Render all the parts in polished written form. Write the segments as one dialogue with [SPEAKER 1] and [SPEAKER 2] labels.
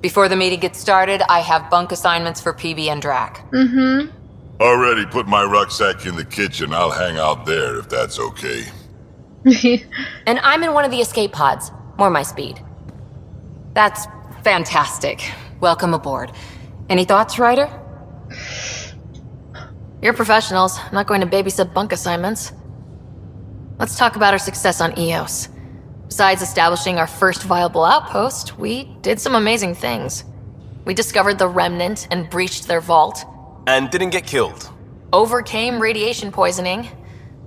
[SPEAKER 1] Before the meeting gets started, I have bunk assignments for PB and Drac.
[SPEAKER 2] Already put my rucksack in the kitchen. I'll hang out there if that's okay.
[SPEAKER 1] And I'm in one of the escape pods. More my speed. That's fantastic. Welcome aboard. Any thoughts, Ryder?
[SPEAKER 3] You're professionals. I'm not going to babysit bunk assignments. Let's talk about our success on Eos. Besides establishing our first viable outpost, we did some amazing things. We discovered the Remnant and breached their vault.
[SPEAKER 4] And didn't get killed.
[SPEAKER 3] Overcame radiation poisoning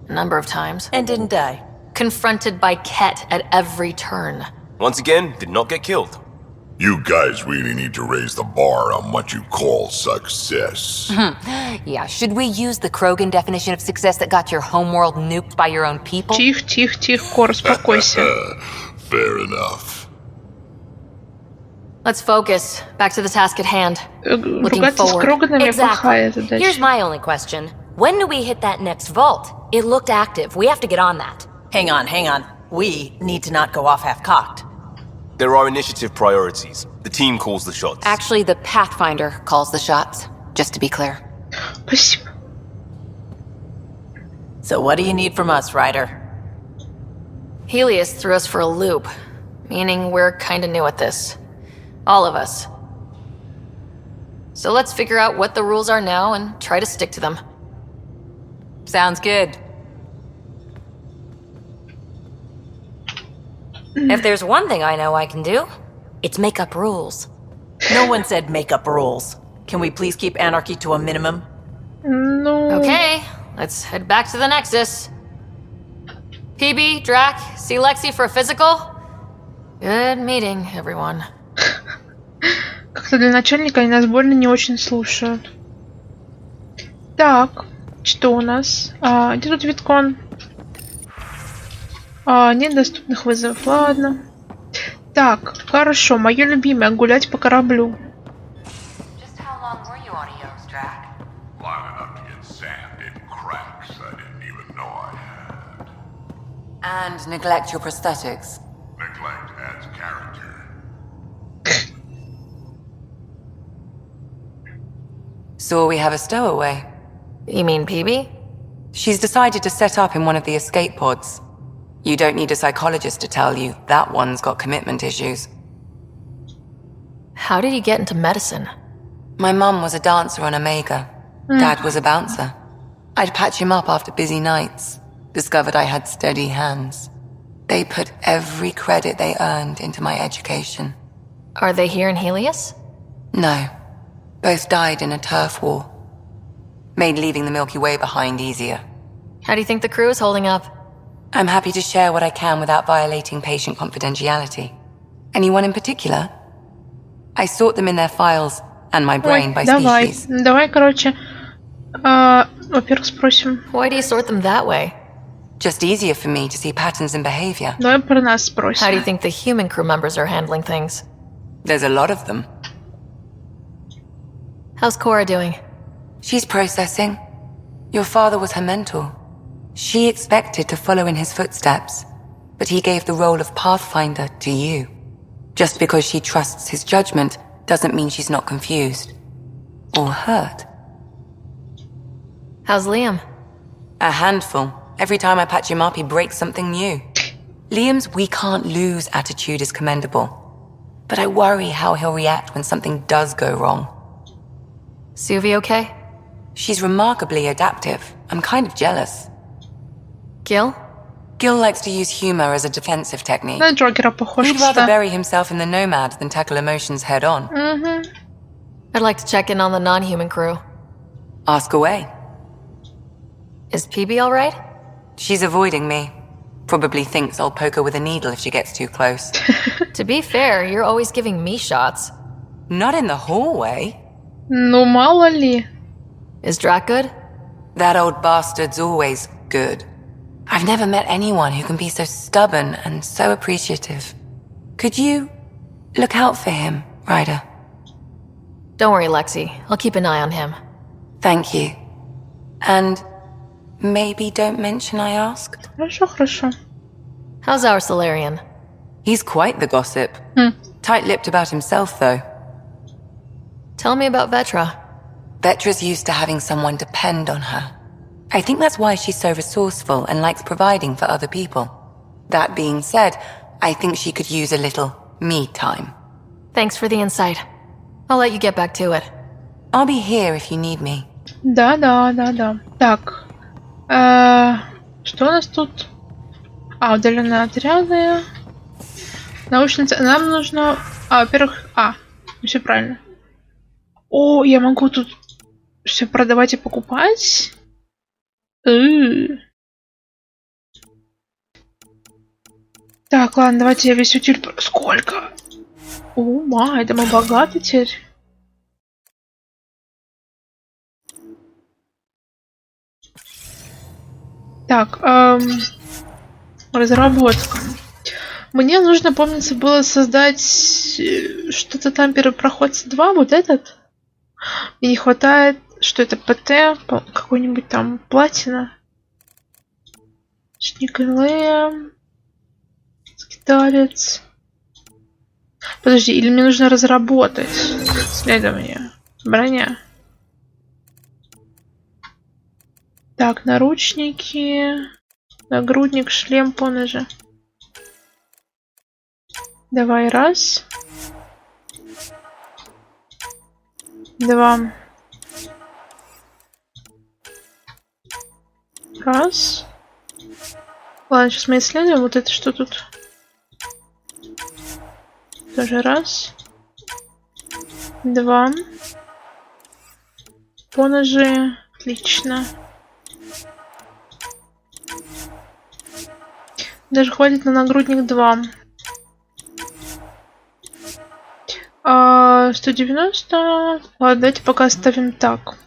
[SPEAKER 3] a number of times.
[SPEAKER 5] And didn't die.
[SPEAKER 3] Confronted by Ket at every turn.
[SPEAKER 4] Once again, did not get killed.
[SPEAKER 2] You guys really need to raise the bar on what you call success.
[SPEAKER 1] Yeah, should we use the Krogan definition of success that got your homeworld nuked by your own people?
[SPEAKER 6] Тихо, Кор, успокойся.
[SPEAKER 2] Fair enough.
[SPEAKER 3] Let's focus. Back to the task at hand. Looking
[SPEAKER 6] Ругаться с
[SPEAKER 3] forward.
[SPEAKER 6] Кроганами плохая задача.
[SPEAKER 1] Here's my only question. When do we hit that next vault? It looked active. We have to get on that.
[SPEAKER 5] Hang on. We need to not go off half-cocked.
[SPEAKER 4] There are initiative priorities. The team calls the shots.
[SPEAKER 1] Actually, the Pathfinder calls the shots, just to be clear.
[SPEAKER 6] Спасибо.
[SPEAKER 5] So what do you need from us, Ryder?
[SPEAKER 3] Helios threw us for a loop, meaning we're kinda new at this. All of us. So let's figure out what the rules are now and try to stick to them.
[SPEAKER 1] Sounds good. If there's one thing I know I can do, it's make up rules.
[SPEAKER 5] No one said make up rules. Can we please keep anarchy to a minimum?
[SPEAKER 6] Ну...
[SPEAKER 3] Okay, let's head back to the Nexus. PB, Drac, see Lexi for a physical? Good meeting, everyone.
[SPEAKER 6] Как-то для начальника они нас больно не очень слушают. Так, что у нас? Где тут Виткон? Нет доступных вызовов, ладно. Так, хорошо, мое любимое, гулять по кораблю.
[SPEAKER 1] Just how long were you on Eos, Drac?
[SPEAKER 2] Long enough to get sand in cracks I didn't even know I had.
[SPEAKER 1] And neglect your prosthetics.
[SPEAKER 2] Neglect adds character.
[SPEAKER 1] So we have a stowaway.
[SPEAKER 3] You mean PB?
[SPEAKER 1] She's decided to set up in one of the escape pods. You don't need a psychologist to tell you that one's got commitment issues.
[SPEAKER 3] How did you get into medicine?
[SPEAKER 1] My mum was a dancer on Omega. Dad was a bouncer. I'd patch him up after busy nights. Discovered I had steady hands. They put every credit they earned into my education.
[SPEAKER 3] Are they here in Helios?
[SPEAKER 1] No. Both died in a turf war. Made leaving the Milky Way behind easier.
[SPEAKER 3] How do you think the crew is holding up?
[SPEAKER 1] I'm happy to share what I can without violating patient confidentiality. Anyone in particular? I sort them in their files and my brain by species.
[SPEAKER 6] Давай, короче, во-первых, спросим.
[SPEAKER 3] Why do you sort them that way?
[SPEAKER 1] Just easier for me to see patterns in behavior.
[SPEAKER 6] Давай про нас спросим.
[SPEAKER 3] How do you think the human crew members are handling things?
[SPEAKER 1] There's a lot of them.
[SPEAKER 3] How's Cora doing?
[SPEAKER 1] She's processing. Your father was her mentor. She expected to follow in his footsteps, but he gave the role of Pathfinder to you. Just because she trusts his judgment doesn't mean she's not confused. Or hurt.
[SPEAKER 3] How's Liam?
[SPEAKER 1] A handful. Every time I patch him up, he breaks something new. Liam's we can't lose attitude is commendable. But I worry how he'll react when something does go wrong.
[SPEAKER 3] Suvi okay?
[SPEAKER 1] She's remarkably adaptive. I'm kind of jealous.
[SPEAKER 3] Gil?
[SPEAKER 1] Gil likes to use humor as a defensive technique.
[SPEAKER 6] На Джокера похож,
[SPEAKER 1] He'd rather
[SPEAKER 6] кстати.
[SPEAKER 1] bury himself in the Nomad than tackle emotions head on.
[SPEAKER 3] I'd like to check in on the non-human crew.
[SPEAKER 1] Ask away.
[SPEAKER 3] Is PB alright?
[SPEAKER 1] She's avoiding me. Probably thinks I'll poke her with a needle if she gets too close.
[SPEAKER 3] To be fair, you're always giving me shots.
[SPEAKER 1] Not in the hallway.
[SPEAKER 6] Ну, мало ли.
[SPEAKER 3] Is Drac good?
[SPEAKER 1] That old bastard's always good. I've never met anyone who can be so stubborn and so appreciative. Could you look out for him, Ryder?
[SPEAKER 3] Don't worry, Lexi. I'll keep an eye on him.
[SPEAKER 1] Thank you. And maybe don't mention I asked?
[SPEAKER 6] Хорошо, хорошо.
[SPEAKER 3] How's our Solarian?
[SPEAKER 1] He's quite the gossip. Tight-lipped about himself, though.
[SPEAKER 3] Tell me about Vetra.
[SPEAKER 1] Vetra's used to having someone depend on her. I think that's why she's so resourceful and likes providing for other people. That being said, I think she could use a little me time.
[SPEAKER 3] Thanks for the insight. I'll let you get back to it.
[SPEAKER 1] I'll be here if you need me.
[SPEAKER 6] Да. Так. Что у нас тут? Удаленные отряды. Научница. Нам нужно... во-первых... все правильно. О, я могу тут все продавать и покупать? Так, ладно, давайте я весь утиль... Сколько? О, май, да мы богаты теперь. Так, разработка. Мне нужно, помнится, было создать что-то там, первопроходца 2, вот этот. Мне не хватает, что это ПТ, какой-нибудь там платина. Шникелея. Скиталец. Подожди, или мне нужно разработать исследование? Броня. Так, наручники, нагрудник, шлем, поножи. Давай, раз. 2. Раз. Ладно, сейчас мы исследуем вот это, что тут. Тоже раз. 2. Поножи. Отлично. Даже хватит на нагрудник 2. 190. Ладно, давайте пока оставим так.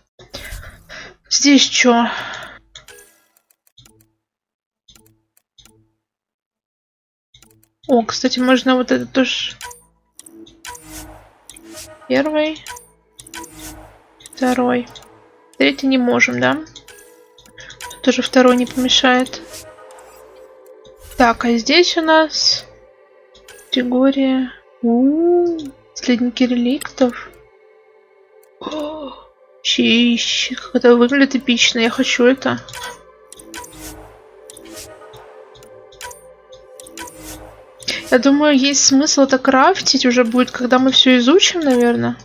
[SPEAKER 6] Здесь что? О, кстати, можно вот это тоже. Первый. Второй. Третий не можем, да? Тут тоже второй не помешает. Так, а здесь у нас категория наследники реликтов. Чищ, как это выглядит эпично, я хочу это. Я думаю, есть смысл это крафтить уже будет, когда мы все изучим, наверное.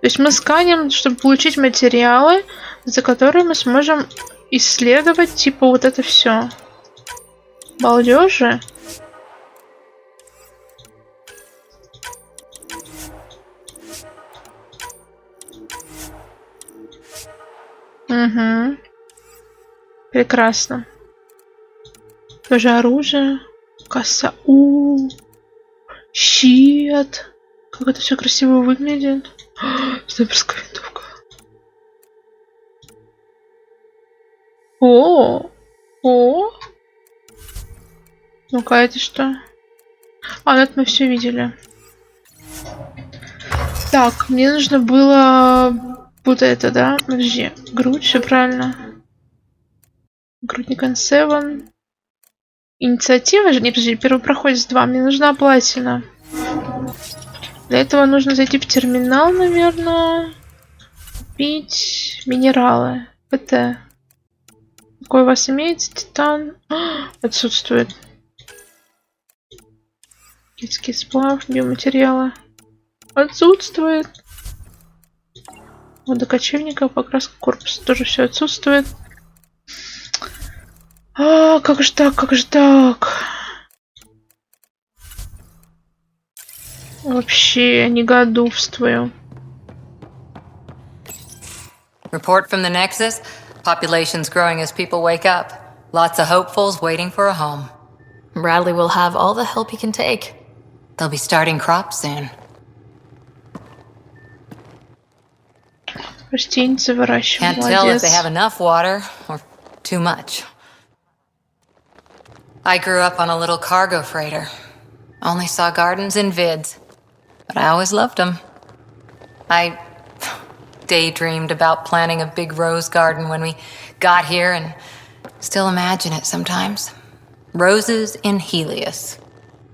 [SPEAKER 6] То есть мы сканем, чтобы получить материалы, за которые мы сможем исследовать, типа, вот это все. Балдеж же. Угу. Прекрасно. Тоже оружие. Коса. Щит. Как это все красиво выглядит. Снайперская винтовка. О. Ну-ка, это что? Это мы все видели. Так, мне нужно было вот это, да? Подожди. Грудь, все правильно. Грудник N7. Инициатива же? Не, подожди, первопроходец 2. Мне нужна платина. Для этого нужно зайти в терминал, наверное. Купить минералы. ПТ. Какой у вас имеется? Титан. Отсутствует. Детский сплав, биоматериалы. Отсутствует. Вода кочевника, покраска корпуса. Тоже все отсутствует. Как же так? Вообще негодовствую.
[SPEAKER 7] Report from the Nexus. Population's growing as people wake up. Lots of hopefuls waiting for a home.
[SPEAKER 3] Bradley will have all the help he can take.
[SPEAKER 7] They'll be starting crops soon.
[SPEAKER 6] Растеницы выращивают.
[SPEAKER 7] Can't tell if they have enough water or too much. I grew up on a little cargo freighter. Only saw gardens in vids, but I always loved them. I daydreamed about planting a big rose garden when we got here and still imagine it sometimes. Roses in Helios.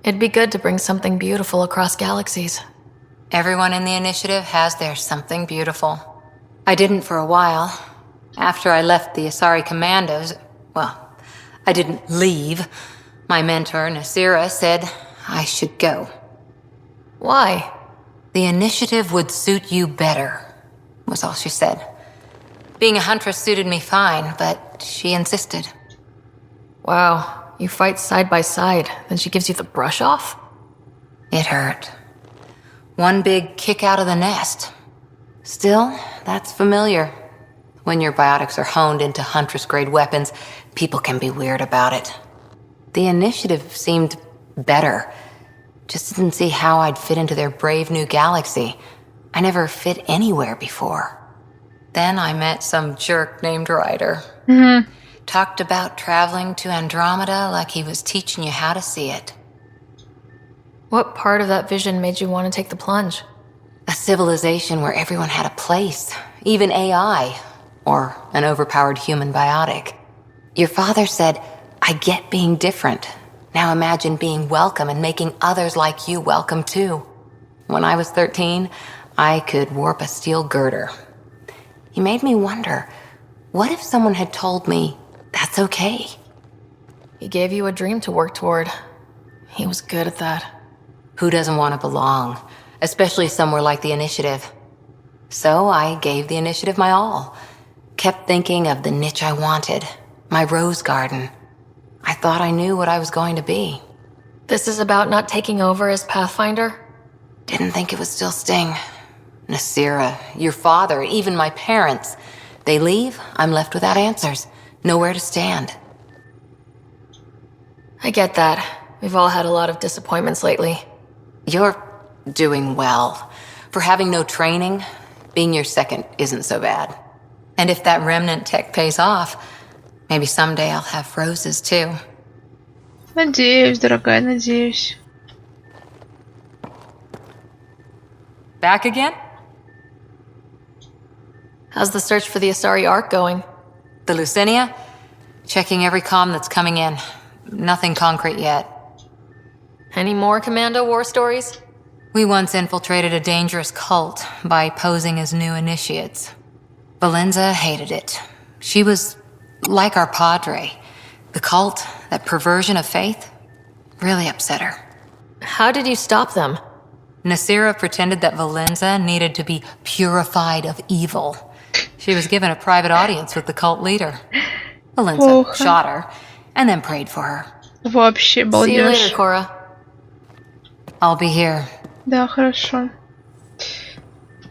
[SPEAKER 3] It'd be good to bring something beautiful across galaxies.
[SPEAKER 7] Everyone in the initiative has their something beautiful. I didn't for a while. After I left the Asari Commandos, well, I didn't leave. My mentor, Nasira, said I should go.
[SPEAKER 3] Why?
[SPEAKER 7] The initiative would suit you better, was all she said. Being a huntress suited me fine, but she insisted.
[SPEAKER 3] Wow, you fight side by side, then she gives you the brush off?
[SPEAKER 7] It hurt. One big kick out of the nest. Still, that's familiar. When your biotics are honed into huntress-grade weapons, people can be weird about it. The initiative seemed better. Just didn't see how I'd fit into their brave new galaxy. I never fit anywhere before. Then I met some jerk named Ryder. Talked about traveling to Andromeda like he was teaching you how to see it.
[SPEAKER 3] What part of that vision made you want to take the plunge?
[SPEAKER 7] A civilization where everyone had a place, even AI, or an overpowered human biotic. Your father said, I get being different. Now imagine being welcome and making others like you welcome too. When I was 13, I could warp a steel girder. He made me wonder, what if someone had told me, that's okay?
[SPEAKER 3] He gave you a dream to work toward. He was good at that.
[SPEAKER 7] Who doesn't want to belong, especially somewhere like the Initiative? So I gave the Initiative my all. Kept thinking of the niche I wanted, my rose garden. I thought I knew what I was going to be.
[SPEAKER 3] This is about not taking over as Pathfinder?
[SPEAKER 7] Didn't think it would still sting. Nasira, your father, even my parents. They leave, I'm left without answers. Nowhere to stand.
[SPEAKER 3] I get that. We've all had a lot of disappointments lately.
[SPEAKER 7] You're doing well. For having no training, being your second isn't so bad. And if that remnant tech pays off, maybe someday I'll have roses too.
[SPEAKER 6] Надеюсь, дорогая, надеюсь.
[SPEAKER 7] Back again?
[SPEAKER 3] How's the search for the Asari Ark going?
[SPEAKER 7] The Lucinia? Checking every comm that's coming in. Nothing concrete yet.
[SPEAKER 3] Any more Commando war stories?
[SPEAKER 7] We once infiltrated a dangerous cult by posing as new initiates. Valenza hated it. She was like our padre. The cult, that perversion of faith, really upset her.
[SPEAKER 3] How did you stop them?
[SPEAKER 7] Nasira pretended that Valenza needed to be purified of evil. She was given a private audience with the cult leader. Valenza shot her, and then prayed for her.
[SPEAKER 6] Вообще балдеж.
[SPEAKER 3] See you later, Cora.
[SPEAKER 7] I'll be here.
[SPEAKER 6] Да, хорошо.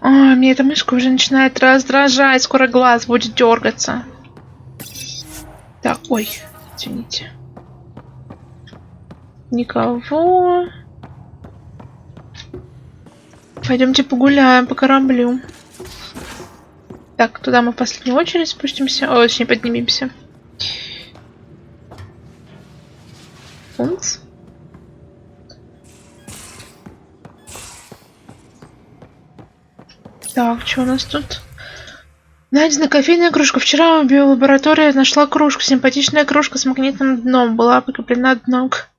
[SPEAKER 6] Ой, мне эта мышка уже начинает раздражать. Скоро глаз будет дергаться. Так, ой, извините. Никого. Пойдемте погуляем по кораблю. Так, туда мы в последнюю очередь спустимся. О, точнее, поднимемся. Функс. Так, что у нас тут? Найдена кофейная кружка. Вчера в биолаборатории нашла кружку. Симпатичная кружка с магнитным дном. Была прикреплена дном к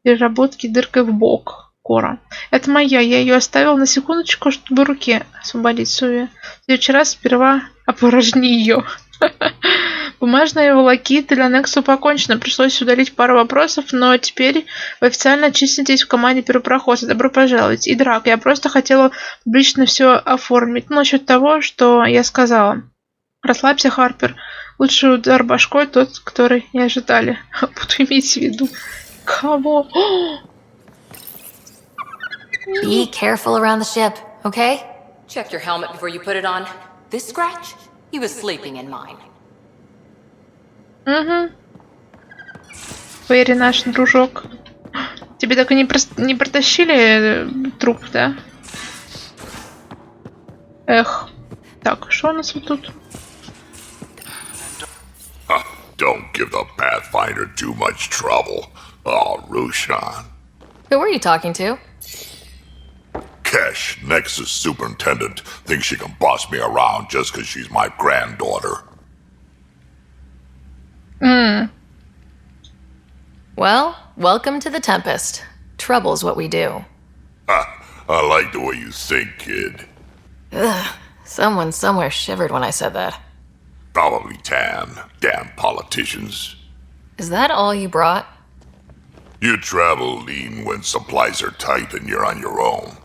[SPEAKER 6] переработке дыркой в бок. Кора. Это моя. Я ее оставила на секундочку, чтобы руки освободить Суви. В следующий раз сперва опорожни ее. Бумажная волокита для Нексу покончена. Пришлось удалить пару вопросов, но теперь вы официально числитесь в команде первопроходца. Добро пожаловать. И Драк, я просто хотела публично все оформить. Ну, насчет того, что я сказала. Расслабься, Харпер. Лучший удар башкой тот, который не ожидали. Буду иметь в виду. Кого?
[SPEAKER 3] Be careful around the ship, okay?
[SPEAKER 7] Check your helmet before you put it on. This scratch? He was sleeping in mine.
[SPEAKER 6] Угу. Фейри наш дружок. Тебе так и не протащили труп, да? Эх. Так, что у нас вот тут?
[SPEAKER 2] Don't give the Pathfinder too much trouble. Oh, Rushan.
[SPEAKER 3] Who were you talking to?
[SPEAKER 2] Kesh, Nexus superintendent, thinks she can boss me around just because she's my granddaughter.
[SPEAKER 3] Well, welcome to the Tempest. Trouble's what we do.
[SPEAKER 2] I like the way you think, kid.
[SPEAKER 3] Ugh. Someone somewhere shivered when I said that.
[SPEAKER 2] Probably Tan. Damn politicians.
[SPEAKER 3] Is that all you brought?
[SPEAKER 2] You travel lean when supplies are tight and you're on your own.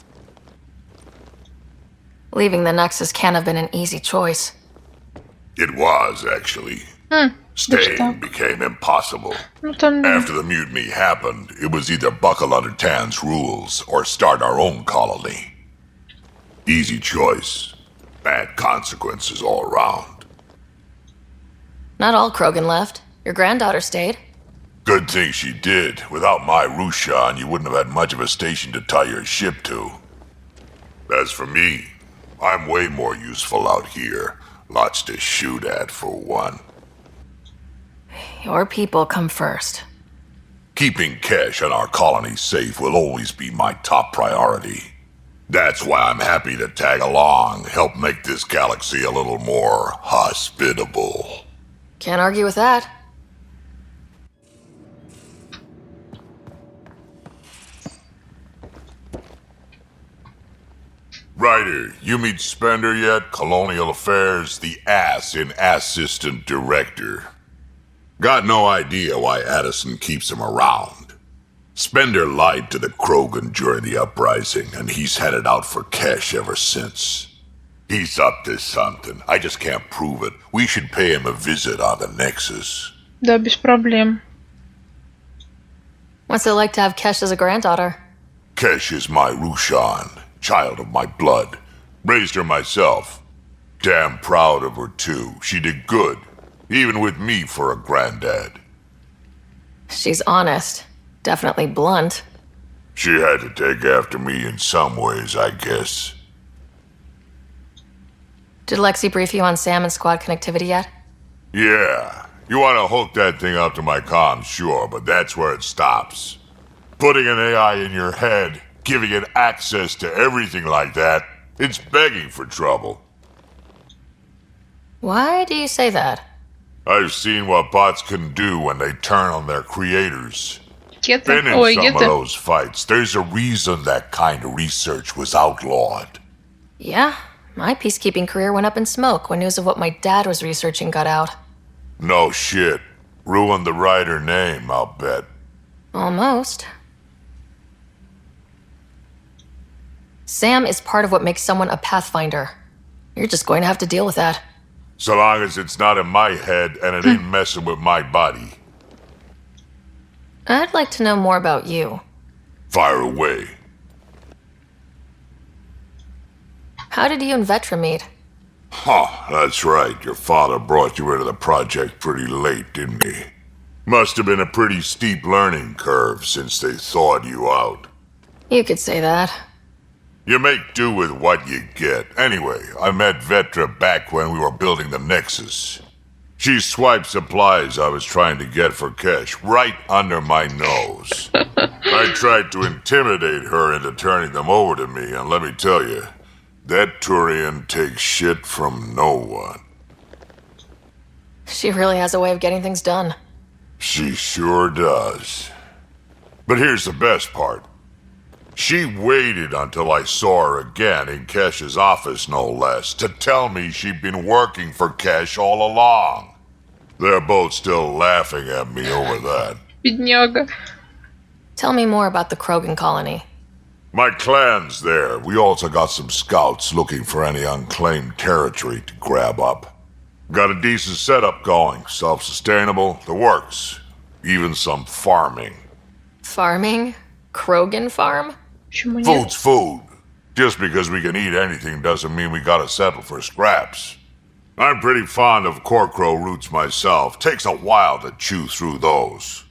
[SPEAKER 3] Leaving the Nexus can't have been an easy choice.
[SPEAKER 2] It was, actually. Staying became impossible. After the mutiny happened, it was either buckle under Tan's rules or start our own colony. Easy choice. Bad consequences all around.
[SPEAKER 3] Not all Krogan left. Your granddaughter stayed.
[SPEAKER 2] Good thing she did. Without my Rushan, you wouldn't have had much of a station to tie your ship to. As for me, I'm way more useful out here. Lots to shoot at, for one.
[SPEAKER 3] Your people come first.
[SPEAKER 2] Keeping Kesh and our colony safe will always be my top priority. That's why I'm happy to tag along, help make this galaxy a little more hospitable.
[SPEAKER 3] Can't argue with that.
[SPEAKER 2] Ryder, you meet Spender yet? Colonial Affairs, the ass in Assistant Director. Got no idea why Addison keeps him around. Spender lied to the Krogan during the uprising, and he's headed out for Kesh ever since. He's up to something. I just can't prove it. We should pay him a visit on the Nexus.
[SPEAKER 6] Да, без проблем.
[SPEAKER 3] What's it like to have Kesh as a granddaughter?
[SPEAKER 2] Kesh is my Rushan, child of my blood. Raised her myself. Damn proud of her, too. She did good, even with me for a granddad.
[SPEAKER 3] She's honest. Definitely blunt.
[SPEAKER 2] She had to take after me in some ways, I guess.
[SPEAKER 3] Did Lexi brief you on Sam and squad connectivity yet?
[SPEAKER 2] Yeah. You want to hook that thing up to my comms, sure, but that's where it stops. Putting an AI in your head, giving it access to everything like that, it's begging for trouble.
[SPEAKER 3] Why do you say that?
[SPEAKER 2] I've seen what bots can do when they turn on their creators. Been in
[SPEAKER 6] Ой,
[SPEAKER 2] some of
[SPEAKER 6] где-то.
[SPEAKER 2] those fights. There's a reason that kind of research was outlawed.
[SPEAKER 3] Yeah, my peacekeeping career went up in smoke when news of what my dad was researching got out.
[SPEAKER 2] No shit. Ruined the writer name, I'll bet.
[SPEAKER 3] Almost. Sam is part of what makes someone a pathfinder. You're just going to have to deal with that.
[SPEAKER 2] So long as it's not in my head and it ain't messing with my body.
[SPEAKER 3] I'd like to know more about you.
[SPEAKER 2] Fire away.
[SPEAKER 3] How did you and Vetra meet?
[SPEAKER 2] Huh, that's right. Your father brought you into the project pretty late, didn't he? Must have been a pretty steep learning curve since they thawed you out.
[SPEAKER 3] You could say that.
[SPEAKER 2] You make do with what you get. Anyway, I met Vetra back when we were building the Nexus. She swiped supplies I was trying to get for Kesh right under my nose. I tried to intimidate her into turning them over to me, and let me tell you, that Turian takes shit from no one.
[SPEAKER 3] She really has a way of getting things done.
[SPEAKER 2] She sure does. But here's the best part. She waited until I saw her again in Kesh's office, no less, to tell me she'd been working for Kesh all along. They're both still laughing at me over that.
[SPEAKER 6] Бедняга.
[SPEAKER 3] Tell me more about the Krogan colony.
[SPEAKER 2] My clan's there. We also got some scouts looking for any unclaimed territory to grab up. Got a decent setup going, self-sustainable, the works. Even some farming.
[SPEAKER 3] Farming? Krogan farm?
[SPEAKER 6] Почему нет?
[SPEAKER 2] Food's food. Just because we can eat anything doesn't mean we gotta settle for scraps. I'm pretty fond of Corcrow roots myself. Takes a while to chew through those.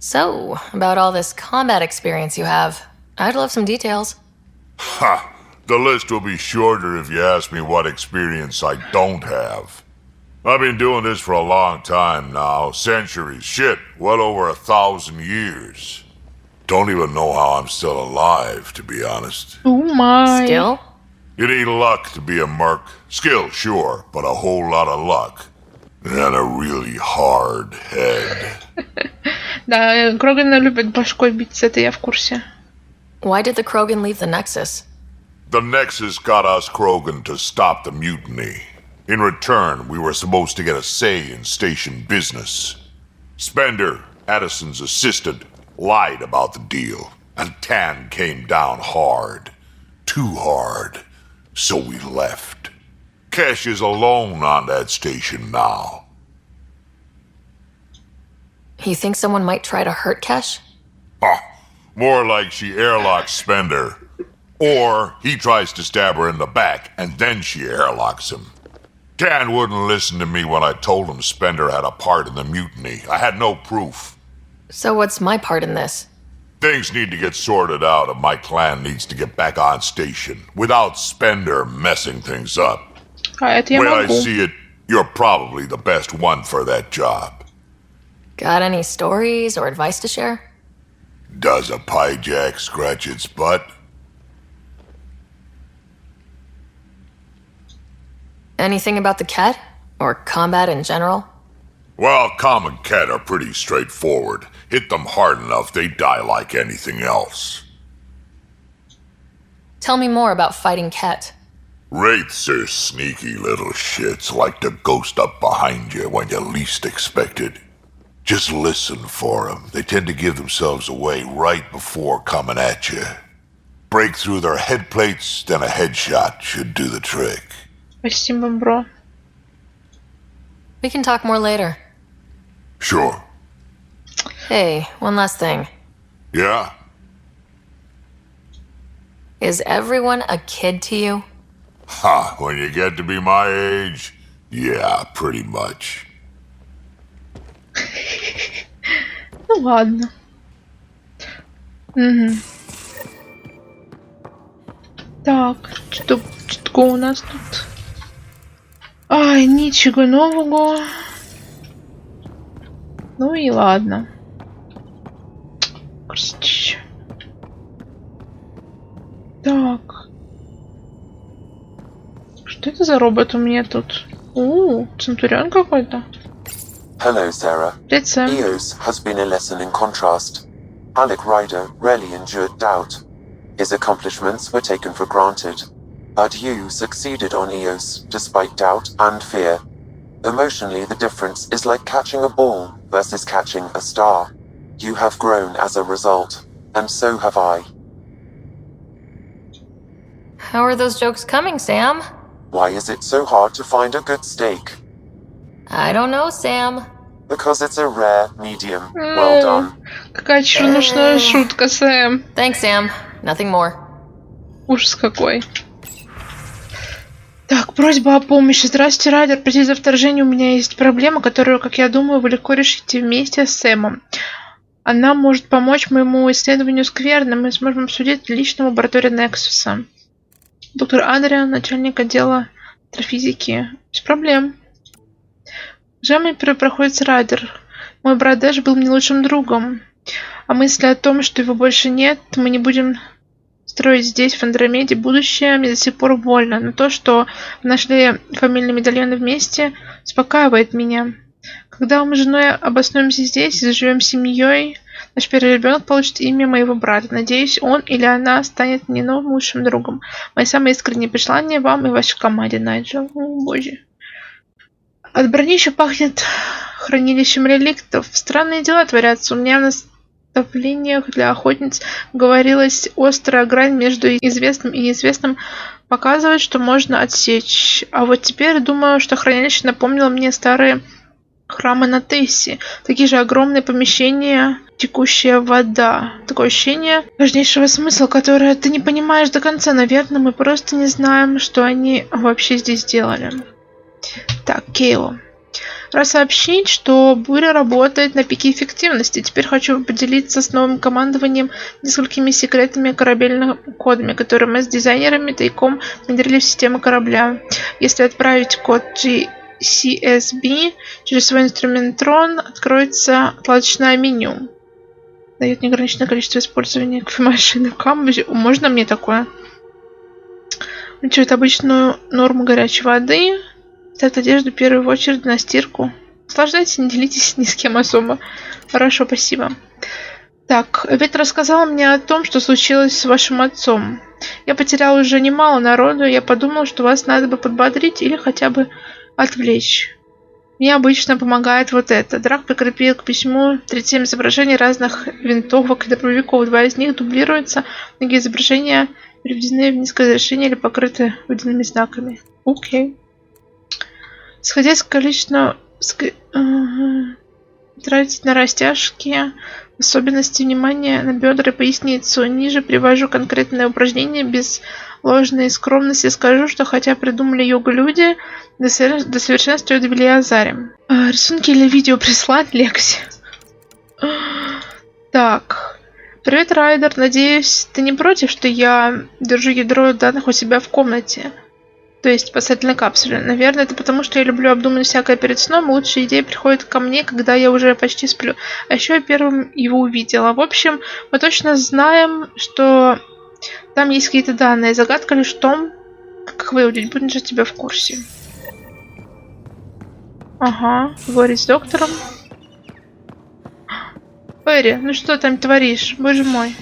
[SPEAKER 3] So, about all this combat experience you have, I'd love some details.
[SPEAKER 2] Ha! The list will be shorter if you ask me what experience I don't have. I've been doing this for a long time now. Centuries. Shit, well over 1,000 years. Don't even know how I'm still alive, to be honest.
[SPEAKER 6] Oh my.
[SPEAKER 3] Skill?
[SPEAKER 2] You need luck to be a merc. Skill, sure, but a whole lot of luck. And a really hard head.
[SPEAKER 6] Да, Кроганы любят башкой биться, это я в курсе.
[SPEAKER 3] Why did the Krogan leave the Nexus?
[SPEAKER 2] The Nexus got us Krogan to stop the mutiny. In return, we were supposed to get a say in station business. Spender, Addison's assistant, lied about the deal, and Tan came down hard. Too hard. So we left. Kesh is alone on that station now.
[SPEAKER 3] You think someone might try to hurt Kesh?
[SPEAKER 2] More like she airlocks Spender. Or he tries to stab her in the back, and then she airlocks him. Tan wouldn't listen to me when I told him Spender had a part in the mutiny. I had no proof.
[SPEAKER 3] So what's my part in this?
[SPEAKER 2] Things need to get sorted out, and my clan needs to get back on station without Spender messing things up.
[SPEAKER 6] Это я
[SPEAKER 2] When I
[SPEAKER 6] могу.
[SPEAKER 2] see it, you're probably the best one for that job.
[SPEAKER 3] Got any stories or advice to share?
[SPEAKER 2] Does a pie jack scratch its butt?
[SPEAKER 3] Anything about the Ket? Or combat in general?
[SPEAKER 2] Well, common cat are pretty straightforward. Hit them hard enough, they die like anything else.
[SPEAKER 3] Tell me more about fighting Ket.
[SPEAKER 2] Wraiths are sneaky little shits, like to ghost up behind you when you least expect it. Just listen for them. They tend to give themselves away right before coming at you. Break through their head plates, then a headshot should do the trick.
[SPEAKER 6] Спасибо, бро.
[SPEAKER 3] We can talk more later.
[SPEAKER 2] Sure.
[SPEAKER 3] Hey, one last thing.
[SPEAKER 2] Yeah?
[SPEAKER 3] Is everyone a kid to you?
[SPEAKER 2] Ha, when you get to be my age, yeah, pretty much.
[SPEAKER 6] Ну ладно. Угу. Так, что у нас тут? Ай, ничего нового. Ну и ладно. Красотища. Так. Что это за робот у меня тут? Центурион какой-то.
[SPEAKER 8] Hello, Sarah.
[SPEAKER 6] Привет, Сэм.
[SPEAKER 8] Eos has been a lesson in contrast. Alec Ryder rarely endured doubt. His accomplishments were taken for granted. But you succeeded on Eos, despite doubt and fear. Emotionally, the difference is like catching a ball versus catching a star. You have grown as a result, and so have I.
[SPEAKER 3] How are those jokes coming, Sam?
[SPEAKER 8] Why is it so hard to find a good steak?
[SPEAKER 3] I don't know, Sam.
[SPEAKER 8] Because it's a rare medium. Well done.
[SPEAKER 6] Какая чернушная шутка, Сэм.
[SPEAKER 3] Thanks, Sam. Nothing more.
[SPEAKER 6] Ужас какой. Так, просьба о помощи. Здравствуйте, Райдер. Простите за вторжение. У меня есть проблема, которую, как я думаю, вы легко решите вместе с Сэмом. Она может помочь моему исследованию скверны. Мы сможем обсудить лично в лаборатории Нексуса. Доктор Адриан, начальник отдела астрофизики. Без проблем. Уважаемый первопроходец Райдер. Мой брат Дэш был мне лучшим другом. А мысли о том, что его больше нет, мы не будем строить здесь, в Андромеде, будущее, мне до сих пор больно. Но то, что мы нашли фамильные медальоны вместе, успокаивает меня. Когда мы с женой обоснуемся здесь и заживем семьей, наш первый ребенок получит имя моего брата. Надеюсь, он или она станет мне новым лучшим другом. Мои самые искренние пожелания вам и вашей команде, Найджел. О, боже. От брони еще пахнет хранилищем реликтов. Странные дела творятся. У меня в наставлениях для охотниц говорилась острая грань между известным и неизвестным. Показывает, что можно отсечь. А вот теперь думаю, что хранилище напомнило мне старые храмы на Тессе. Такие же огромные помещения, текущая вода. Такое ощущение важнейшего смысла, которое ты не понимаешь до конца. Наверное, мы просто не знаем, что они вообще здесь делали. Так, Кейло. Рад сообщить, что Буря работает на пике эффективности. Теперь хочу поделиться с новым командованием несколькими секретными корабельными кодами, которые мы с дизайнерами тайком внедрили в систему корабля. Если отправить код CSB через свой инструментрон, откроется отладочное меню. Дает неограниченное количество использования кофемашины в камбузе. Можно мне такое? Включает обычную норму горячей воды. Ставит одежду в первую очередь на стирку. Наслаждайтесь, не делитесь ни с кем особо. Хорошо, спасибо. Так, Вет рассказал мне о том, что случилось с вашим отцом. Я потерял уже немало народу, и я подумал, что вас надо бы подбодрить или хотя бы отвлечь. Мне обычно помогает вот это. Драк прикрепил к письму 37 изображений разных винтовок и дробовиков. 2 из них дублируются, многие изображения переведены в низкое разрешение или покрыты водяными знаками. Окей. Исходя из количества... Тратить на растяжки, особенности внимания на бедра и поясницу. Ниже привожу конкретное упражнение без ложной скромности. Скажу, что хотя придумали йогу люди, до совершенства ее довели азарем. Рисунки или видео прислать Лекси. Так. Привет, Райдер. Надеюсь, ты не против, что я держу ядро данных у себя в комнате? То есть спасательной капсуле. Наверное, это потому, что я люблю обдумывать всякое перед сном. Лучшие идеи приходят ко мне, когда я уже почти сплю. А еще я первым его увидела. В общем, мы точно знаем, что там есть какие-то данные. Загадка лишь в том, как их выудить. Будем держать тебя в курсе. Ага, говорить с доктором. Перри, ну что там творишь? Боже мой.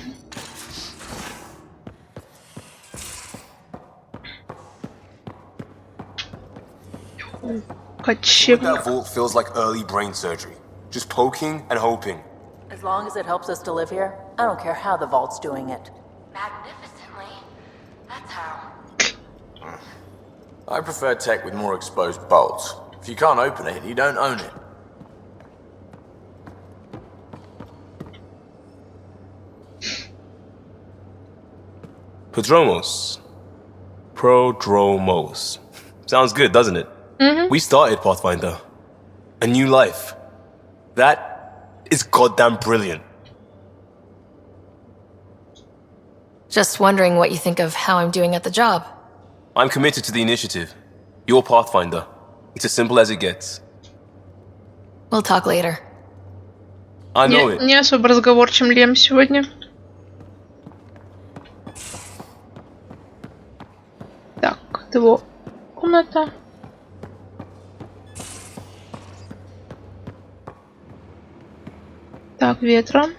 [SPEAKER 4] That vault feels like early brain surgery. Just poking and hoping.
[SPEAKER 5] As long as it helps us to live here, I don't care how the vault's doing it.
[SPEAKER 7] Magnificently. That's how.
[SPEAKER 9] I prefer tech with more exposed bolts. If you can't open it, you don't own it.
[SPEAKER 4] Prodromos. Prodromos. Sounds good, doesn't it?
[SPEAKER 6] Mm-hmm.
[SPEAKER 4] We started Pathfinder. A new life. That is goddamn brilliant.
[SPEAKER 3] Just wondering what you think of how I'm doing at the job.
[SPEAKER 4] I'm committed to the initiative. You're Pathfinder. It's as simple as it gets.
[SPEAKER 3] We'll talk later.
[SPEAKER 4] I know it.
[SPEAKER 6] Не особо разговорчивым Лем сегодня. Так, его комната. Так, ветра.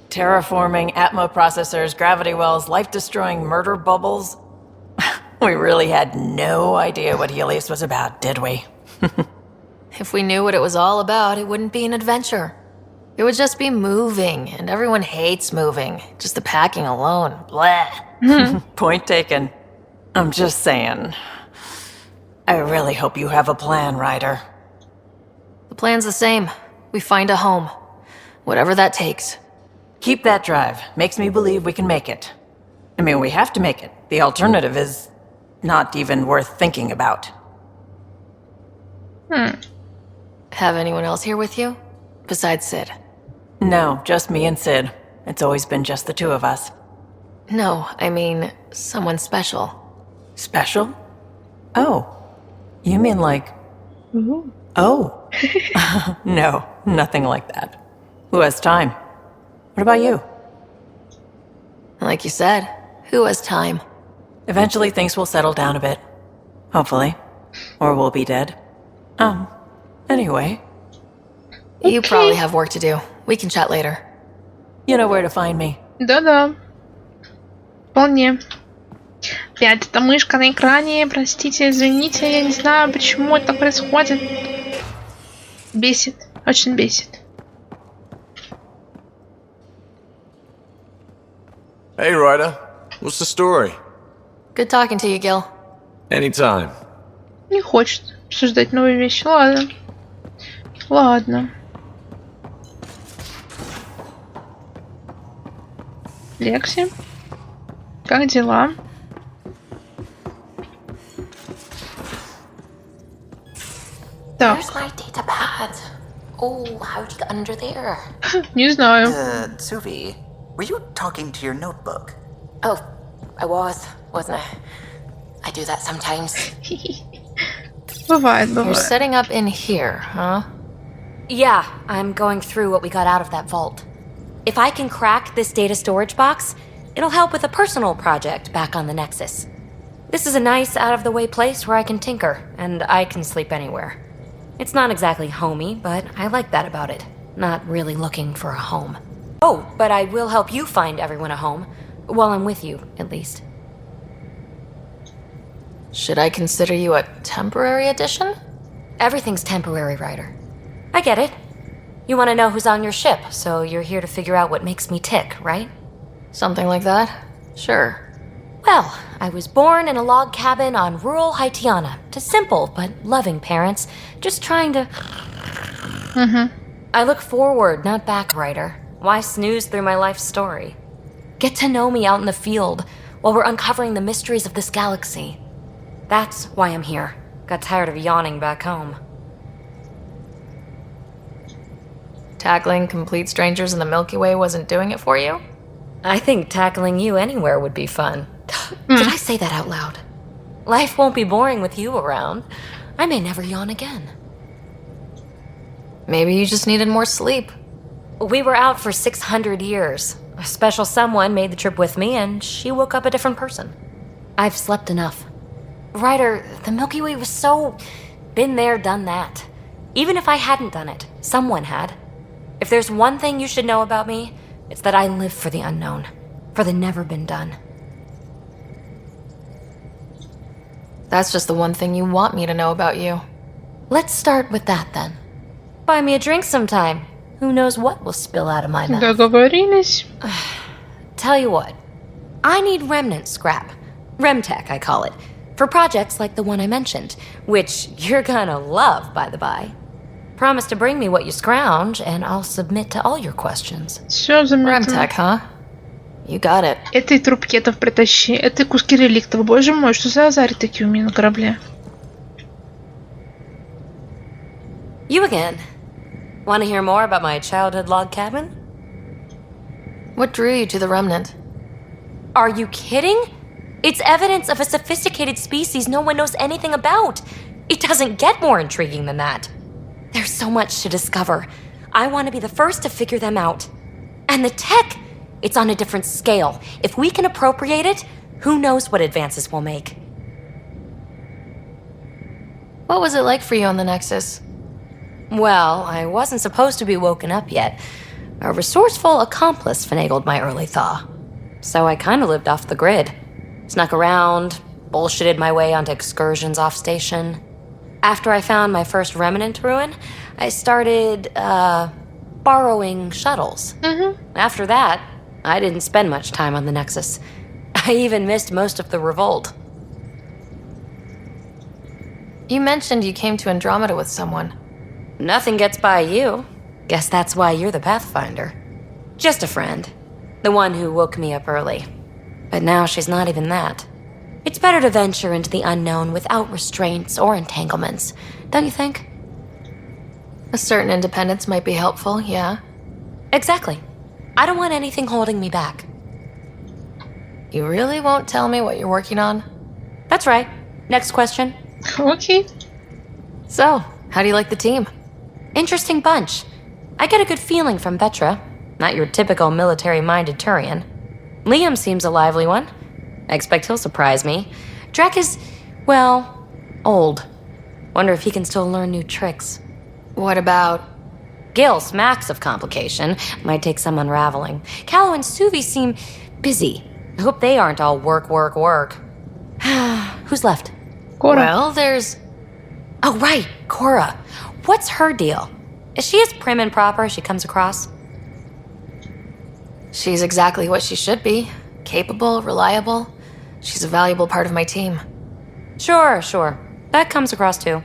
[SPEAKER 5] Terraforming, Atmo processors, gravity wells, life-destroying murder bubbles. We really had no idea what Helios was about, did we?
[SPEAKER 3] If we knew what it was all about, it wouldn't be an adventure. It would just be moving, and everyone hates moving. Just the packing alone. Bleh.
[SPEAKER 5] Point taken. I'm just saying. I really hope you have a plan, Ryder.
[SPEAKER 3] The plan's the same. We find a home. Whatever that takes.
[SPEAKER 5] Keep that drive. Makes me believe we can make it. I mean, we have to make it. The alternative is not even worth thinking about.
[SPEAKER 3] Have anyone else here with you? Besides Sid?
[SPEAKER 5] No, just me and Sid. It's always been just the two of us.
[SPEAKER 3] No, I mean, someone special.
[SPEAKER 5] Special? Oh. You mean like... Oh. No, nothing like that. Who has time? What about you?
[SPEAKER 3] Like you said, who has time?
[SPEAKER 5] Eventually things will settle down a bit. Hopefully. Or we'll be dead. Anyway.
[SPEAKER 3] You probably have work to do. We can chat later.
[SPEAKER 5] You know where to find me.
[SPEAKER 6] Да-да. Вполне. Опять эта мышка на экране. Простите, извините. Я не знаю, почему это происходит. Бесит. Очень бесит.
[SPEAKER 9] Hey, Ryder. What's the story?
[SPEAKER 3] Good talking to you, Gil.
[SPEAKER 9] Anytime.
[SPEAKER 6] Не хочет обсуждать новые вещи. Ладно. Ладно. Лекси. Как дела? Так.
[SPEAKER 7] Where's my data pad? Oh, how'd you get under there?
[SPEAKER 6] Не знаю.
[SPEAKER 10] Suvi, were you talking to your notebook?
[SPEAKER 7] Oh, I wasn't I? I do that sometimes.
[SPEAKER 6] Бывает,
[SPEAKER 3] You're
[SPEAKER 6] бывает.
[SPEAKER 3] setting up in here, huh?
[SPEAKER 11] Yeah, I'm going through what we got out of that vault. If I can crack this data storage box, it'll help with a personal project back on the Nexus. This is a nice, out-of-the-way place where I can tinker, and I can sleep anywhere. It's not exactly homey, but I like that about it. Not really looking for a home. Oh, but I will help you find everyone a home. While I'm with you, at least.
[SPEAKER 3] Should I consider you a temporary addition?
[SPEAKER 11] Everything's temporary, Ryder. I get it. You want to know who's on your ship, so you're here to figure out what makes me tick, right?
[SPEAKER 3] Something like that? Sure.
[SPEAKER 11] Well, I was born in a log cabin on rural Haitiana to simple but loving parents, just trying to... I look forward, not back, Ryder. Why snooze through my life story? Get to know me out in the field while we're uncovering the mysteries of this galaxy. That's why I'm here. Got tired of yawning back home.
[SPEAKER 3] Tackling complete strangers in the Milky Way wasn't doing it for you?
[SPEAKER 11] I think tackling you anywhere would be fun. Did I say that out loud? Life won't be boring with you around. I may never yawn again.
[SPEAKER 3] Maybe you just needed more sleep.
[SPEAKER 11] We were out for 600 years. A special someone made the trip with me, and she woke up a different person. I've slept enough. Ryder, the Milky Way was so... been there, done that. Even if I hadn't done it, someone had. If there's one thing you should know about me, it's that I live for the unknown. For the never been done.
[SPEAKER 3] That's just the one thing you want me to know about you.
[SPEAKER 11] Let's start with that, then. Buy me a drink sometime. Who knows what will spill out of my mouth.
[SPEAKER 6] Договорились.
[SPEAKER 11] Tell you what. I need remnant scrap. Remtech, I call it. For projects like the one I mentioned. Which you're gonna love, by the by. Promise to bring me what you scrounge, and I'll submit to all your questions.
[SPEAKER 6] Все заметно.
[SPEAKER 3] Remtech, huh? You got it.
[SPEAKER 6] Это и трупкетов притащи, это и куски реликтов. Боже мой, что за азари такие у меня на корабле?
[SPEAKER 11] You again. Want to hear more about my childhood log cabin?
[SPEAKER 3] What drew you to the remnant?
[SPEAKER 11] Are you kidding? It's evidence of a sophisticated species no one knows anything about. It doesn't get more intriguing than that. There's so much to discover. I want to be the first to figure them out. And the tech, it's on a different scale. If we can appropriate it, who knows what advances we'll make.
[SPEAKER 3] What was it like for you on the Nexus?
[SPEAKER 11] Well, I wasn't supposed to be woken up yet. A resourceful accomplice finagled my early thaw. So I kind of lived off the grid. Snuck around, bullshitted my way onto excursions off station. After I found my first remnant ruin, I started, borrowing shuttles. After that, I didn't spend much time on the Nexus. I even missed most of the revolt.
[SPEAKER 3] You mentioned you came to Andromeda with someone.
[SPEAKER 11] Nothing gets by you. Guess that's why you're the Pathfinder. Just a friend. The one who woke me up early. But now she's not even that. It's better to venture into the unknown without restraints or entanglements, don't you think?
[SPEAKER 3] A certain independence might be helpful, yeah?
[SPEAKER 11] Exactly. I don't want anything holding me back.
[SPEAKER 3] You really won't tell me what you're working on?
[SPEAKER 11] That's right. Next question.
[SPEAKER 6] Okay.
[SPEAKER 3] So, how do you like the team?
[SPEAKER 11] Interesting bunch. I get a good feeling from Vetra. Not your typical military-minded Turian. Liam seems a lively one. I expect he'll surprise me. Drek is, well, old. Wonder if he can still learn new tricks.
[SPEAKER 3] What about...
[SPEAKER 11] Gil smacks of complication. Might take some unraveling. Callow and Suvi seem busy. I hope they aren't all work. Who's left?
[SPEAKER 6] Cora.
[SPEAKER 3] Well, there's...
[SPEAKER 11] Oh, right, Cora. What's her deal? Is she as prim and proper as she comes across?
[SPEAKER 3] She's exactly what she should be. Capable, reliable. She's a valuable part of my team.
[SPEAKER 11] Sure. That comes across too.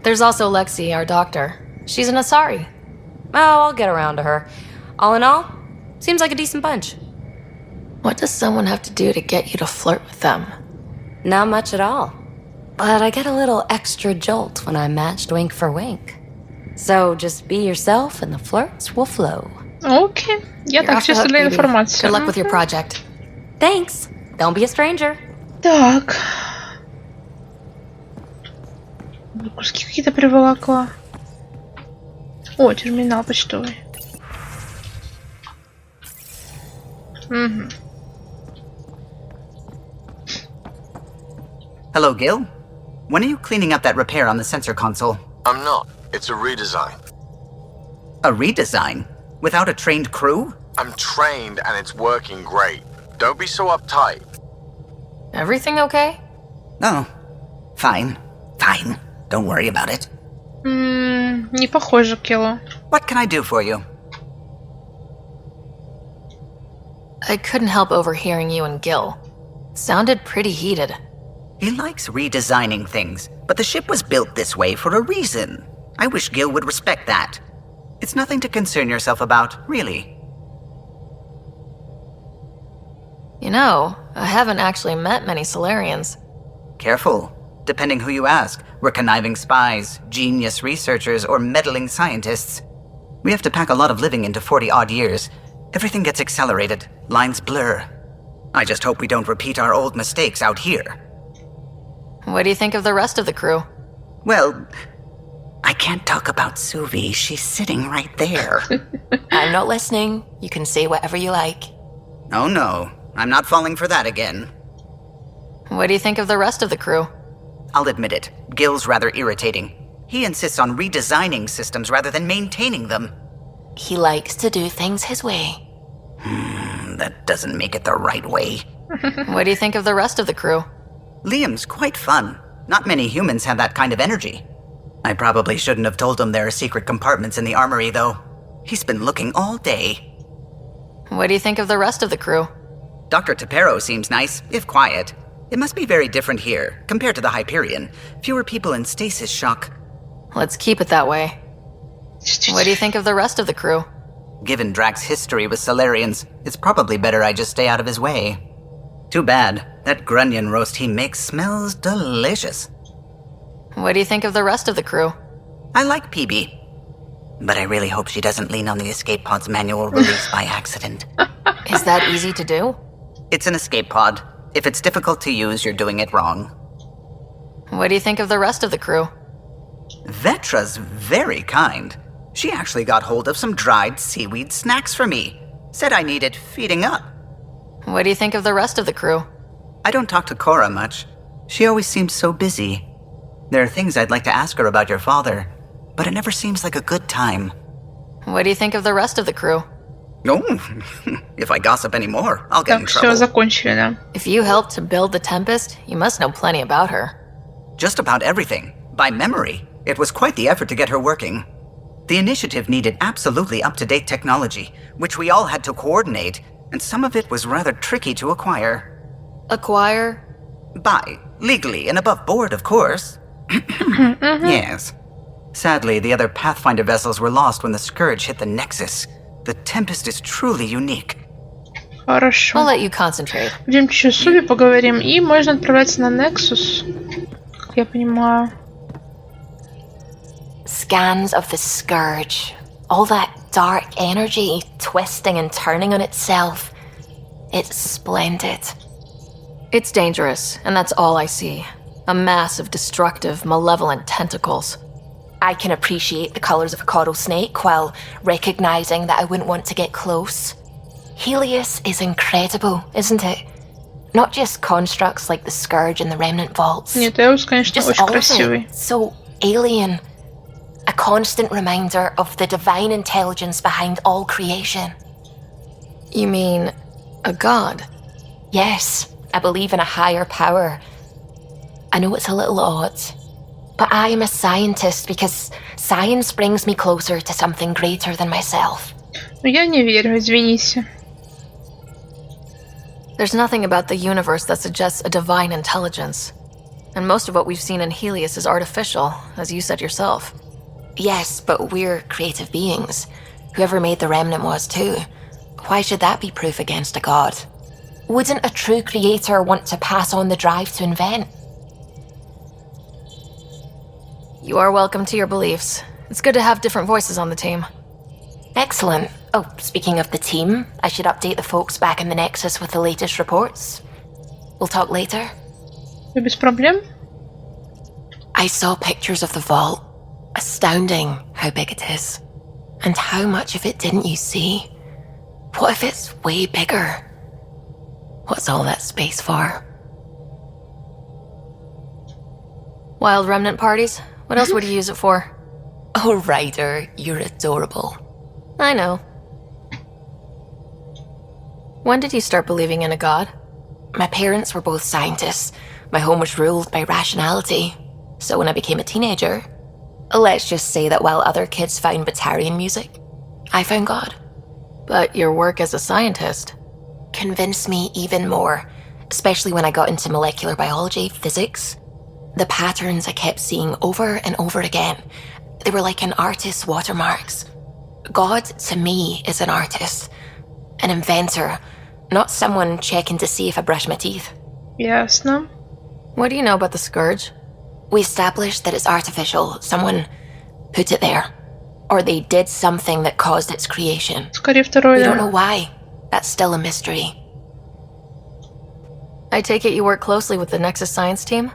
[SPEAKER 3] There's also Lexi, our doctor. She's an Asari.
[SPEAKER 11] Oh, I'll get around to her. All in all, seems like a decent bunch.
[SPEAKER 3] What does someone have to do to get you to flirt with them?
[SPEAKER 11] Not much at all. But I get a little extra jolt when I'm matched wink for wink. So just be yourself and the flirts will flow.
[SPEAKER 6] Окей. Я так чисто для информации.
[SPEAKER 3] Good luck with your project.
[SPEAKER 11] Thanks. Don't be a stranger.
[SPEAKER 6] Так. Куски какие-то приволокла. О, терминал почтовый.
[SPEAKER 10] Hello, Gil. When are you cleaning up that repair on the sensor console?
[SPEAKER 9] I'm not. It's a redesign.
[SPEAKER 10] A redesign? Without a trained crew?
[SPEAKER 9] I'm trained and it's working great. Don't be so uptight.
[SPEAKER 3] Everything okay?
[SPEAKER 10] Oh, fine. Fine. Don't worry about it.
[SPEAKER 6] Не похоже, Келло.
[SPEAKER 10] What can I do for you?
[SPEAKER 3] I couldn't help overhearing you and Gil. Sounded pretty heated.
[SPEAKER 10] He likes redesigning things, but the ship was built this way for a reason. I wish Gil would respect that. It's nothing to concern yourself about, really.
[SPEAKER 3] You know, I haven't actually met many Solarians.
[SPEAKER 10] Careful. Depending who you ask, we're conniving spies, genius researchers, or meddling scientists. We have to pack a lot of living into 40-odd years. Everything gets accelerated, lines blur. I just hope we don't repeat our old mistakes out here.
[SPEAKER 3] What do you think of the rest of the crew?
[SPEAKER 10] Well, I can't talk about Suvi. She's sitting right there.
[SPEAKER 11] I'm not listening. You can say whatever you like.
[SPEAKER 10] Oh no, I'm not falling for that again.
[SPEAKER 3] What do you think of the rest of the crew?
[SPEAKER 10] I'll admit it, Gil's rather irritating. He insists on redesigning systems rather than maintaining them.
[SPEAKER 11] He likes to do things his way.
[SPEAKER 10] That doesn't make it the right way.
[SPEAKER 3] What do you think of the rest of the crew?
[SPEAKER 10] Liam's quite fun. Not many humans have that kind of energy. I probably shouldn't have told him there are secret compartments in the armory, though. He's been looking all day.
[SPEAKER 3] What do you think of the rest of the crew?
[SPEAKER 10] Dr. Tapero seems nice, if quiet. It must be very different here, compared to the Hyperion. Fewer people in stasis shock.
[SPEAKER 3] Let's keep it that way. What do you think of the rest of the crew?
[SPEAKER 10] Given Drax's history with Solarians, it's probably better I just stay out of his way. Too bad. That grunion roast he makes smells delicious.
[SPEAKER 3] What do you think of the rest of the crew?
[SPEAKER 10] I like PB. But I really hope she doesn't lean on the escape pod's manual release by accident.
[SPEAKER 3] Is that easy to do?
[SPEAKER 10] It's an escape pod. If it's difficult to use, you're doing it wrong.
[SPEAKER 3] What do you think of the rest of the crew?
[SPEAKER 10] Vetra's very kind. She actually got hold of some dried seaweed snacks for me. Said I needed feeding up.
[SPEAKER 3] What do you think of the rest of the crew?
[SPEAKER 10] I don't talk to Cora much. She always seems so busy. There are things I'd like to ask her about your father, but it never seems like a good time.
[SPEAKER 3] What do you think of the rest of the crew?
[SPEAKER 10] Oh, if I gossip anymore, I'll get in
[SPEAKER 6] Так, всё,
[SPEAKER 10] trouble.
[SPEAKER 6] закончили, да.
[SPEAKER 3] If you helped to build the Tempest, you must know plenty about her.
[SPEAKER 10] Just about everything, by memory. It was quite the effort to get her working. The initiative needed absolutely up-to-date technology, which we all had to coordinate, and some of it was rather tricky to acquire.
[SPEAKER 3] Acquire?
[SPEAKER 10] Buy, legally and above board, of course. Yes. Sadly, the other Pathfinder vessels were lost when the Scourge hit the Nexus. The Tempest is truly unique.
[SPEAKER 6] Хорошо.
[SPEAKER 3] I'll let you concentrate.
[SPEAKER 6] Идем чуть с Суви поговорим, и можно отправляться на Nexus, как я понимаю.
[SPEAKER 11] Scans of the Scourge. All that dark energy twisting and turning on itself. It's splendid.
[SPEAKER 3] It's dangerous, and that's all I see. A mass of destructive, malevolent tentacles.
[SPEAKER 11] I can appreciate the colors of a coral snake while recognizing that I wouldn't want to get close. Helios is incredible, isn't it? Not just constructs like the Scourge and the Remnant Vaults.
[SPEAKER 6] Нет, Эус, конечно,
[SPEAKER 11] Just
[SPEAKER 6] очень
[SPEAKER 11] all of
[SPEAKER 6] красивый.
[SPEAKER 11] it. So alien. A constant reminder of the divine intelligence behind all creation.
[SPEAKER 3] You mean a god?
[SPEAKER 11] Yes, I believe in a higher power. I know it's a little odd, but I am a scientist because science brings me closer to something greater than myself.
[SPEAKER 6] Но я не верю, извините.
[SPEAKER 3] There's nothing about the universe that suggests a divine intelligence. And most of what we've seen in Helios is artificial, as you said yourself.
[SPEAKER 11] Yes, but we're creative beings. Whoever made the remnant was too. Why should that be proof against a god? Wouldn't a true creator want to pass on the drive to invent?
[SPEAKER 3] You are welcome to your beliefs. It's good to have different voices on the team.
[SPEAKER 11] Excellent. Oh, speaking of the team, I should update the folks back in the Nexus with the latest reports. We'll talk later.
[SPEAKER 6] Без проблем.
[SPEAKER 11] I saw pictures of the vault. Astounding how big it is. And how much of it didn't you see? What if it's way bigger? What's all that space for?
[SPEAKER 3] Wild remnant parties? What else would you use it for?
[SPEAKER 11] Oh, Ryder, you're adorable.
[SPEAKER 3] I know. When did you start believing in a god?
[SPEAKER 11] My parents were both scientists. My home was ruled by rationality. So when I became a teenager, let's just say that while other kids found Batarian music, I found God.
[SPEAKER 3] But your work as a scientist
[SPEAKER 11] convinced me even more, especially when I got into molecular biology, physics. The patterns I kept seeing over and over again, they were like an artist's watermarks. God, to me, is an artist, an inventor, not someone checking to see if I brush my teeth.
[SPEAKER 6] Ясно.
[SPEAKER 3] What do you know about the Scourge?
[SPEAKER 11] We established that it's artificial. Someone put it there. Or they did something that caused its creation.
[SPEAKER 6] Скорее второе,
[SPEAKER 11] We
[SPEAKER 6] да.
[SPEAKER 11] don't know why. That's still a mystery.
[SPEAKER 3] I take it you work closely with the Nexus Science team?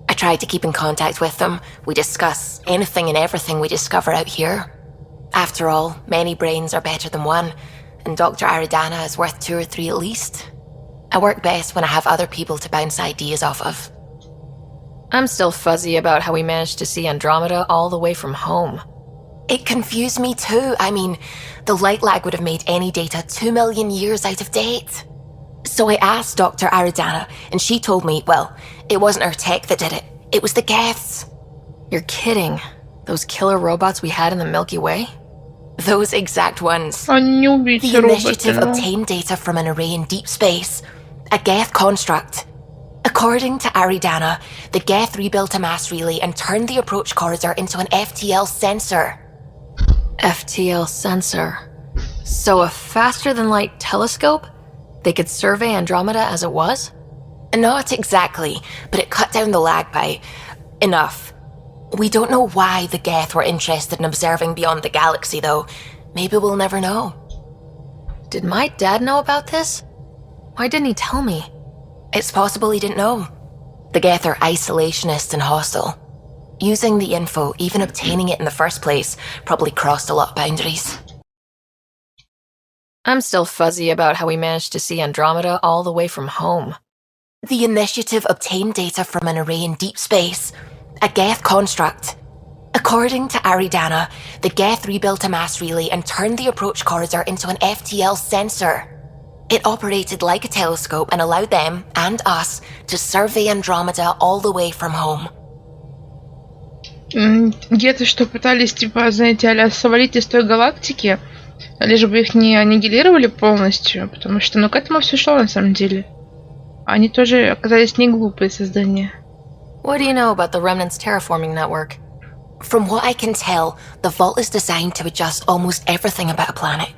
[SPEAKER 11] I tried to keep in contact with them. We discuss anything and everything we discover out here. After all, many brains are better than one, and Dr. Aridana is worth 2 or 3 at least. I work best when I have other people to bounce ideas off of.
[SPEAKER 3] I'm still fuzzy about how we managed to see Andromeda all the way from home.
[SPEAKER 11] It confused me too. I mean, the light lag would have made any data 2 million years out of date. So I asked Dr. Aridana, and she told me, well, it wasn't her tech that did it. It was the Geths.
[SPEAKER 3] You're kidding. Those killer robots we had in the Milky Way?
[SPEAKER 11] Those exact ones.
[SPEAKER 6] Они не убийцы
[SPEAKER 11] The initiative
[SPEAKER 6] роботы, но...
[SPEAKER 11] obtained data from an array in deep space. A Geth construct. According to Aridana, the Geth rebuilt a mass relay and turned the approach corridor into an FTL sensor.
[SPEAKER 3] FTL sensor. So a faster-than-light telescope? They could survey Andromeda as it was?
[SPEAKER 11] Not exactly, but it cut down the lag by enough. We don't know why the Geth were interested in observing beyond the galaxy, though. Maybe we'll never know.
[SPEAKER 3] Did my dad know about this? Why didn't he tell me?
[SPEAKER 11] It's possible he didn't know. The Geth are isolationist and hostile. Using the info, even obtaining it in the first place, probably crossed a lot of boundaries.
[SPEAKER 3] I'm still fuzzy about how we managed to see Andromeda all the way from home.
[SPEAKER 11] The initiative obtained data from an array in deep space. A Geth construct. According to Aridana, the Geth rebuilt a mass relay and turned the approach corridor into an FTL sensor. It operated like a telescope and allowed them, and us, to survey Andromeda all the way from home.
[SPEAKER 6] Где-то что пытались, типа, знаете, а-ля свалить из той галактики, лишь бы их не аннигилировали полностью, потому что, ну, к этому все шло на самом деле. Они тоже оказались не глупые создания.
[SPEAKER 3] What do you know about the Remnant's terraforming network?
[SPEAKER 11] From what I can tell, the vault is designed to adjust almost everything about a planet.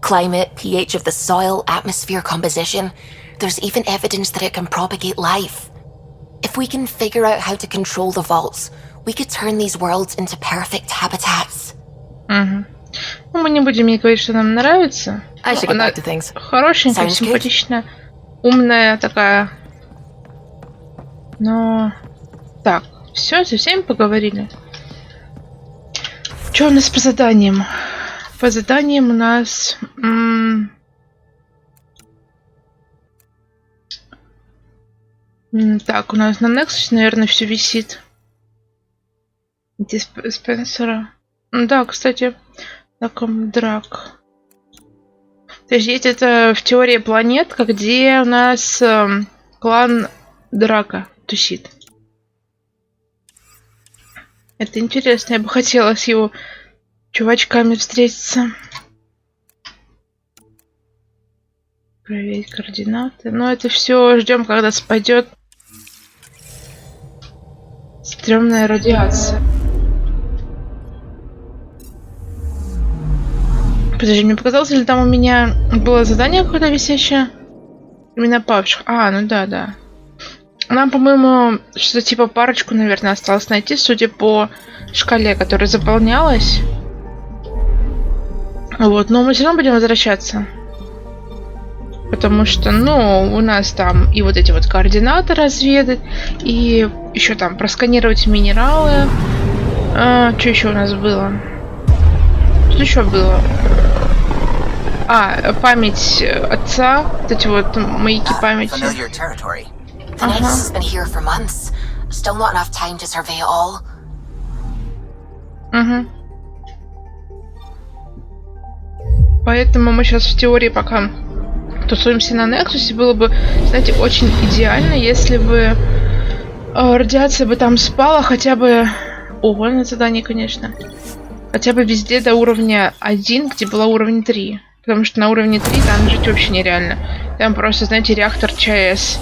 [SPEAKER 11] Climate, pH of the soil, atmosphere composition. There's even evidence that it can propagate life. If we can figure out how to control the vaults, we could turn these worlds into perfect habitats.
[SPEAKER 6] Угу. Ну, мы не будем ей говорить, что нам нравится.
[SPEAKER 3] I should get back to things.
[SPEAKER 6] Хорошенькая,
[SPEAKER 11] Sounds good.
[SPEAKER 6] симпатичная, умная такая. Но... Так, все, со всеми поговорили. Что у нас по заданиям? По заданиям у нас... Так, у нас на Nexus, наверное, все висит. Диспенсера. Да, кстати, драк. То есть есть это в теории планетка, где у нас клан Драка тусит. Это интересно, я бы хотела с его чувачками встретиться. Проверить координаты. Но это все ждем, когда спадет стрёмная радиация. Подожди, мне показалось, ли там у меня было задание какое-то висящее? Именно павших. А, ну да. Нам, по-моему, что-то типа парочку, наверное, осталось найти, судя по шкале, которая заполнялась. Вот, но мы все равно будем возвращаться. Потому что, ну, у нас там и вот эти вот координаты разведать, и еще там просканировать минералы. Что еще у нас было? Что еще было? Память отца. Вот эти вот маяки памяти.
[SPEAKER 11] The Nexus has been here for months. Still not enough time to survey it all.
[SPEAKER 6] Угу. Поэтому мы сейчас в теории пока тусуемся на Нексусе. Было бы, знаете, очень идеально, если бы радиация бы там спала хотя бы... Ого, на задании, конечно. Хотя бы везде до уровня 1, где была уровень 3. Потому что на уровне 3 там жить вообще нереально. Там просто, знаете, реактор ЧАЭС.